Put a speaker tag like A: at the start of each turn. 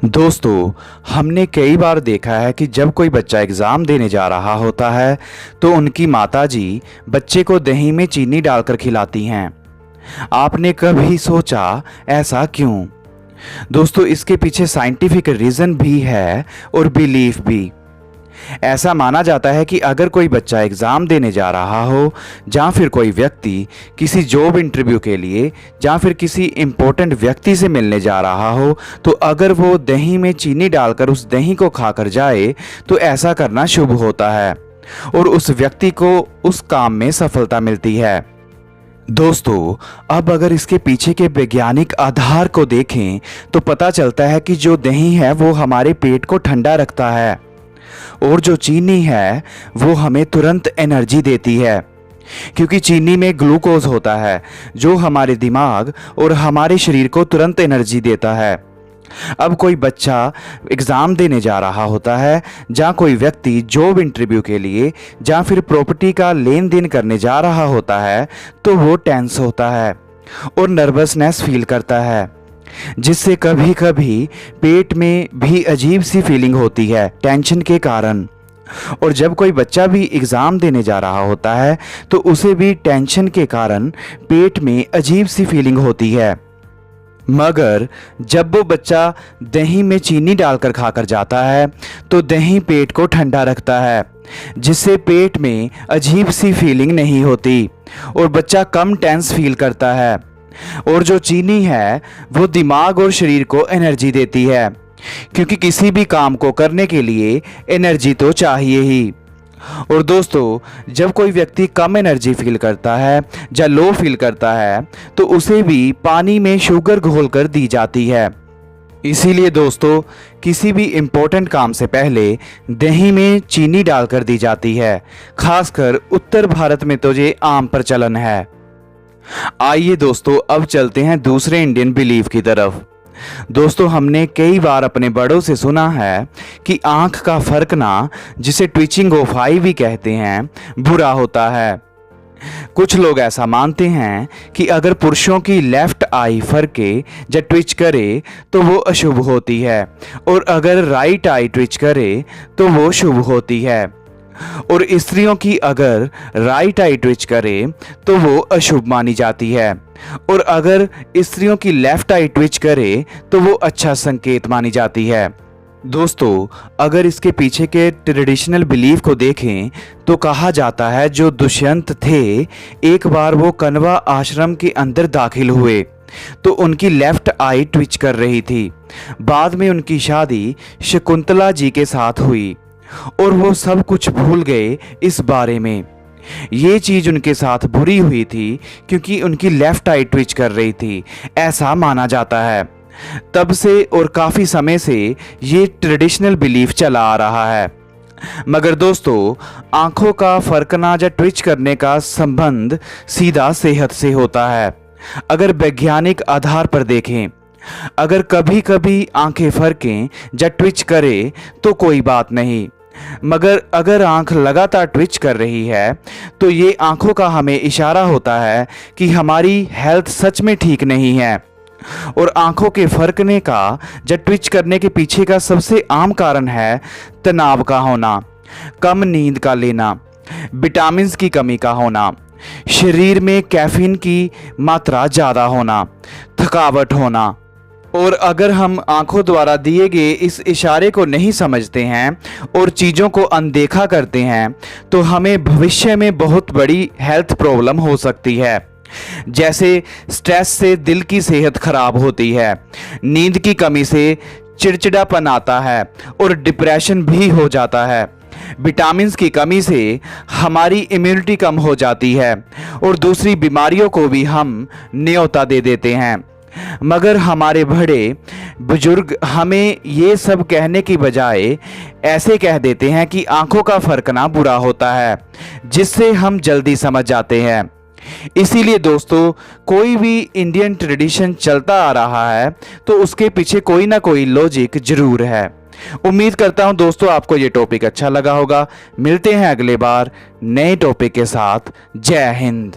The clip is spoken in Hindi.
A: दोस्तों, हमने कई बार देखा है कि जब कोई बच्चा एग्ज़ाम देने जा रहा होता है तो उनकी माताजी बच्चे को दही में चीनी डालकर खिलाती हैं। आपने कभी सोचा ऐसा क्यों? दोस्तों, इसके पीछे साइंटिफिक रीज़न भी है और बिलीफ भी। ऐसा माना जाता है कि अगर कोई बच्चा एग्ज़ाम देने जा रहा हो या फिर कोई व्यक्ति किसी जॉब इंटरव्यू के लिए या फिर किसी इम्पोर्टेंट व्यक्ति से मिलने जा रहा हो, तो अगर वो दही में चीनी डालकर उस दही को खाकर जाए तो ऐसा करना शुभ होता है और उस व्यक्ति को उस काम में सफलता मिलती है। दोस्तों, अब अगर इसके पीछे के वैज्ञानिक आधार को देखें तो पता चलता है कि जो दही है वो हमारे पेट को ठंडा रखता है और जो चीनी है वो हमें तुरंत एनर्जी देती है, क्योंकि चीनी में ग्लूकोज होता है जो हमारे दिमाग और हमारे शरीर को तुरंत एनर्जी देता है। अब कोई बच्चा एग्ज़ाम देने जा रहा होता है या कोई व्यक्ति जॉब इंटरव्यू के लिए या फिर प्रॉपर्टी का लेन देन करने जा रहा होता है तो वो टेंस होता है और नर्वसनेस फील करता है, जिससे कभी कभी पेट में भी अजीब सी फीलिंग होती है टेंशन के कारण। और जब कोई बच्चा भी एग्ज़ाम देने जा रहा होता है तो उसे भी टेंशन के कारण पेट में अजीब सी फीलिंग होती है। मगर जब वो बच्चा दही में चीनी डालकर खाकर जाता है तो दही पेट को ठंडा रखता है, जिससे पेट में अजीब सी फीलिंग नहीं होती और बच्चा कम टेंस फील करता है। और जो चीनी है वो दिमाग और शरीर को एनर्जी देती है, क्योंकि किसी भी काम को करने के लिए एनर्जी तो चाहिए ही। और दोस्तों, जब कोई व्यक्ति कम एनर्जी फील करता है या लो फील करता है तो उसे भी पानी में शुगर घोलकर दी जाती है। इसीलिए दोस्तों, किसी भी इम्पोर्टेंट काम से पहले दही में चीनी डालकर दी जाती है। खासकर उत्तर भारत में तो ये आम प्रचलन है। आइए दोस्तों, अब चलते हैं दूसरे इंडियन बिलीफ की तरफ। दोस्तों, हमने कई बार अपने बड़ों से सुना है कि आंख का फरकना, जिसे ट्विचिंग ऑफ आई भी कहते हैं, बुरा होता है। कुछ लोग ऐसा मानते हैं कि अगर पुरुषों की लेफ्ट आई फरके या ट्विच करे तो वो अशुभ होती है और अगर राइट आई ट्विच करे तो वो शुभ होती है, और स्त्रियों की अगर राइट आई ट्विच करे तो वो अशुभ मानी जाती है और अगर स्त्रियों की लेफ्ट आई ट्विच करे तो वो अच्छा संकेत मानी जाती है। दोस्तों, अगर इसके पीछे के ट्रेडिशनल बिलीफ को देखें तो कहा जाता है जो दुष्यंत थे, एक बार वो कण्वा आश्रम के अंदर दाखिल हुए तो उनकी लेफ्ट आई ट्विच कर रही थी। बाद में उनकी शादी शकुंतला जी के साथ हुई और वो सब कुछ भूल गए इस बारे में। ये चीज़ उनके साथ बुरी हुई थी क्योंकि उनकी लेफ्ट आई ट्विच कर रही थी, ऐसा माना जाता है। तब से और काफ़ी समय से ये ट्रेडिशनल बिलीफ चला आ रहा है। मगर दोस्तों, आंखों का फरकना या ट्विच करने का संबंध सीधा सेहत से होता है। अगर वैज्ञानिक आधार पर देखें, अगर कभी कभी आंखें फरकें या ट्विच करे तो कोई बात नहीं, मगर अगर आंख लगातार ट्विच कर रही है तो ये आंखों का हमें इशारा होता है कि हमारी हेल्थ सच में ठीक नहीं है। और आंखों के फरकने का या ट्विच करने के पीछे का सबसे आम कारण है तनाव का होना, कम नींद का लेना, विटामिन्स की कमी का होना, शरीर में कैफीन की मात्रा ज़्यादा होना, थकावट होना। और अगर हम आंखों द्वारा दिए गए इस इशारे को नहीं समझते हैं और चीज़ों को अनदेखा करते हैं तो हमें भविष्य में बहुत बड़ी हेल्थ प्रॉब्लम हो सकती है। जैसे स्ट्रेस से दिल की सेहत खराब होती है, नींद की कमी से चिड़चिड़ापन आता है और डिप्रेशन भी हो जाता है, विटामिन्स की कमी से हमारी इम्यूनिटी कम हो जाती है और दूसरी बीमारियों को भी हम न्योता दे देते हैं। मगर हमारे बड़े बुजुर्ग हमें ये सब कहने की बजाय ऐसे कह देते हैं कि आंखों का फरकना बुरा होता है, जिससे हम जल्दी समझ जाते हैं। इसीलिए दोस्तों, कोई भी इंडियन ट्रेडिशन चलता आ रहा है तो उसके पीछे कोई ना कोई लॉजिक जरूर है। उम्मीद करता हूं दोस्तों आपको ये टॉपिक अच्छा लगा होगा। मिलते हैं अगले बार नए टॉपिक के साथ। जय हिंद।